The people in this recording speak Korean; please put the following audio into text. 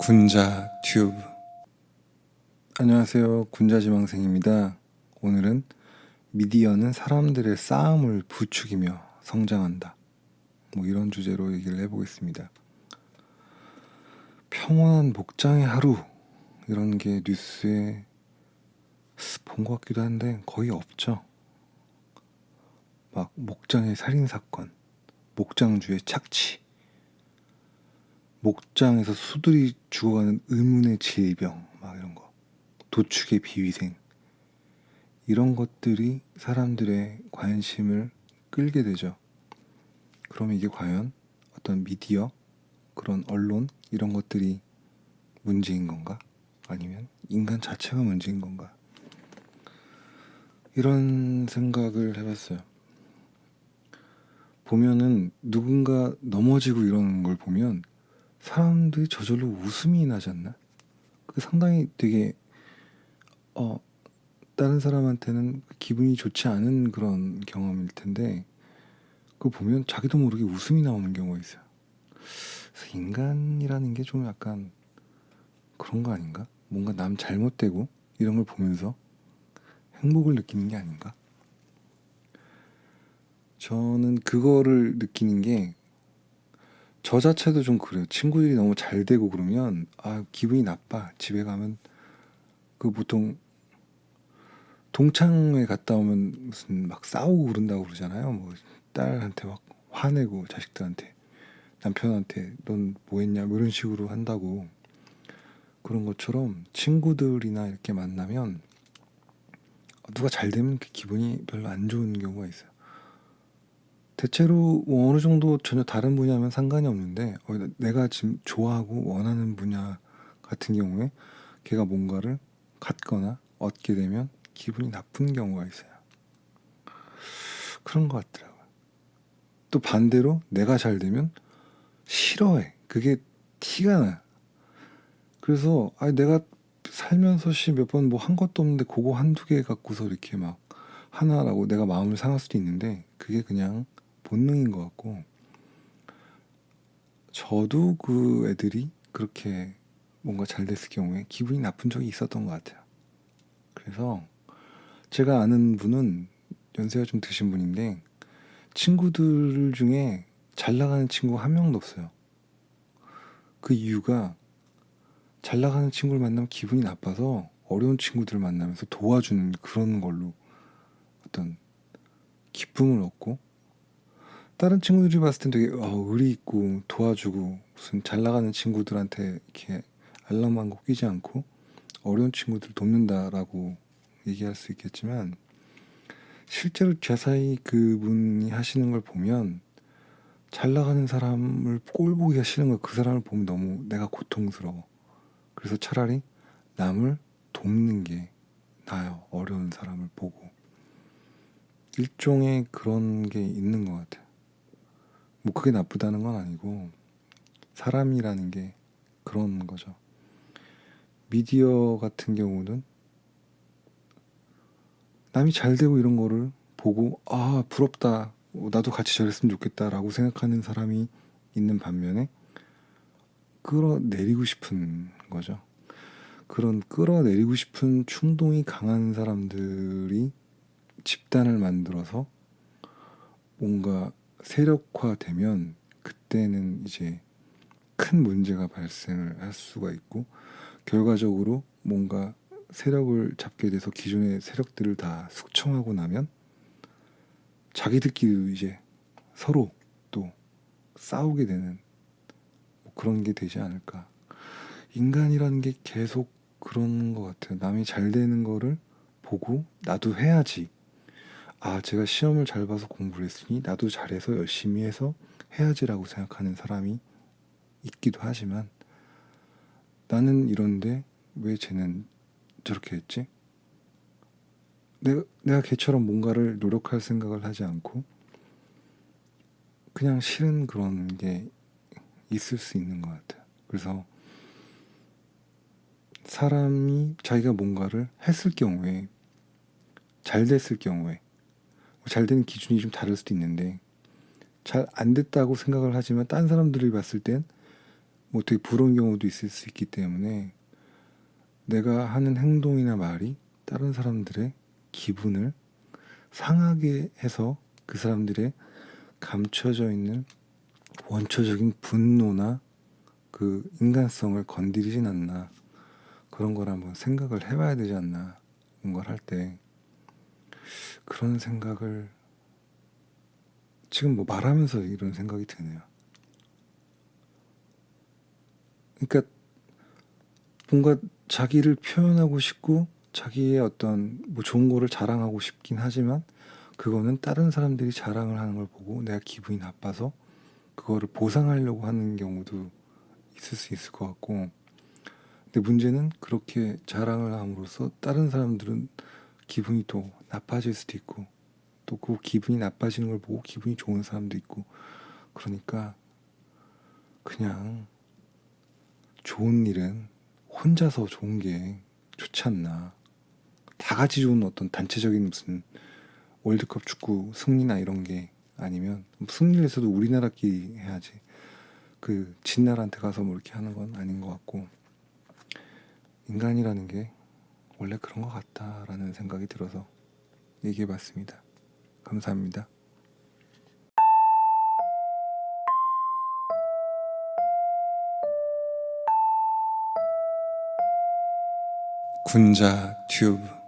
군자 튜브. 안녕하세요, 군자지망생입니다. 오늘은 미디어는 사람들의 싸움을 부추기며 성장한다, 이런 주제로 얘기를 해보겠습니다. 평온한 목장의 하루, 이런 게 뉴스에 본 것 같기도 한데 거의 없죠. 막 목장의 살인사건, 목장주의 착취, 목장에서 수들이 죽어가는 의문의 질병, 막 이런 거, 도축의 비위생, 이런 것들이 사람들의 관심을 끌게 되죠. 그럼 이게 과연 어떤 미디어, 그런 언론, 이런 것들이 문제인 건가? 아니면 인간 자체가 문제인 건가? 이런 생각을 해봤어요. 보면은 누군가 넘어지고 이러는 걸 보면 사람들이 저절로 웃음이 나지 않나? 그게 상당히 되게 다른 사람한테는 기분이 좋지 않은 그런 경험일 텐데, 그거 보면 자기도 모르게 웃음이 나오는 경우가 있어요. 그래서 인간이라는 게 좀 약간 그런 거 아닌가? 뭔가 남 잘못되고 이런 걸 보면서 행복을 느끼는 게 아닌가? 저는 그거를 느끼는 게, 저 자체도 좀 그래요. 친구들이 너무 잘 되고 그러면 기분이 나빠. 집에 가면 그 보통 동창회 갔다 오면 무슨 막 싸우고 그런다고 그러잖아요. 뭐 딸한테 막 화내고, 자식들한테, 남편한테 넌 뭐 했냐, 뭐 이런 식으로 한다고. 그런 것처럼 친구들이나 이렇게 만나면 누가 잘 되면 그 기분이 별로 안 좋은 경우가 있어요. 대체로 어느 정도 전혀 다른 분야면 상관이 없는데, 내가 지금 좋아하고 원하는 분야 같은 경우에 걔가 뭔가를 갖거나 얻게 되면 기분이 나쁜 경우가 있어요. 그런 것 같더라고요. 또 반대로 내가 잘 되면 싫어해. 그게 티가 나. 그래서 내가 살면서 몇 번 뭐 한 것도 없는데 그거 한두 개 갖고서 이렇게 막 하나라고 내가 마음을 상할 수도 있는데, 그게 그냥 본능인 것 같고, 저도 그 애들이 그렇게 뭔가 잘 됐을 경우에 기분이 나쁜 적이 있었던 것 같아요. 그래서 제가 아는 분은 연세가 좀 드신 분인데, 친구들 중에 잘 나가는 친구가 한 명도 없어요. 그 이유가, 잘 나가는 친구를 만나면 기분이 나빠서 어려운 친구들을 만나면서 도와주는 그런 걸로 어떤 기쁨을 얻고, 다른 친구들이 봤을 땐 되게 의리 있고 도와주고, 무슨 잘 나가는 친구들한테 이렇게 알랑방구 끼지 않고 어려운 친구들 돕는다라고 얘기할 수 있겠지만, 실제로 제 사이 그분이 하시는 걸 보면 잘 나가는 사람을 꼴 보기가 싫은 거예요. 그 사람을 보면 너무 내가 고통스러워. 그래서 차라리 남을 돕는 게 나아요. 어려운 사람을 보고. 일종의 그런 게 있는 것 같아요. 뭐 그게 나쁘다는 건 아니고, 사람이라는 게 그런 거죠. 미디어 같은 경우는 남이 잘 되고 이런 거를 보고 부럽다, 나도 같이 저랬으면 좋겠다 라고 생각하는 사람이 있는 반면에, 끌어내리고 싶은 거죠. 그런 끌어내리고 싶은 충동이 강한 사람들이 집단을 만들어서 뭔가 세력화되면, 그때는 이제 큰 문제가 발생을 할 수가 있고, 결과적으로 뭔가 세력을 잡게 돼서 기존의 세력들을 다 숙청하고 나면 자기들끼리 이제 서로 또 싸우게 되는, 그런 게 되지 않을까. 인간이라는 게 계속 그런 것 같아요. 남이 잘 되는 거를 보고 나도 해야지. 제가 시험을 잘 봐서 공부를 했으니 나도 잘해서 열심히 해서 해야지라고 생각하는 사람이 있기도 하지만, 나는 이런데 왜 쟤는 저렇게 했지? 내가 걔처럼 뭔가를 노력할 생각을 하지 않고 그냥 싫은 그런 게 있을 수 있는 것 같아요. 그래서 사람이 자기가 뭔가를 했을 경우에, 잘 됐을 경우에, 잘 되는 기준이 좀 다를 수도 있는데, 잘 안 됐다고 생각을 하지만 딴 사람들이 봤을 땐 뭐 되게 부러운 경우도 있을 수 있기 때문에 내가 하는 행동이나 말이 다른 사람들의 기분을 상하게 해서 그 사람들의 감춰져 있는 원초적인 분노나 그 인간성을 건드리진 않나, 그런 걸 한번 생각을 해봐야 되지 않나. 뭔가를 할 때 그런 생각을 지금 뭐 말하면서 이런 생각이 드네요. 그러니까 뭔가 자기를 표현하고 싶고 자기의 어떤 뭐 좋은 거를 자랑하고 싶긴 하지만 그거는 다른 사람들이 자랑을 하는 걸 보고 내가 기분이 나빠서 그거를 보상하려고 하는 경우도 있을 수 있을 것 같고, 근데 문제는 그렇게 자랑을 함으로써 다른 사람들은 기분이 또 나빠질 수도 있고 또 그 기분이 나빠지는 걸 보고 기분이 좋은 사람도 있고, 그러니까 그냥 좋은 일은 혼자서 좋은 게 좋지 않나. 다 같이 좋은 어떤 단체적인 무슨 월드컵 축구 승리나 이런 게 아니면, 승리를 해서도 우리나라끼리 해야지 그 진나라한테 가서 뭐 이렇게 하는 건 아닌 것 같고, 인간이라는 게 원래 그런 것 같다라는 생각이 들어서 얘기해 봤습니다. 감사합니다. 군자 튜브.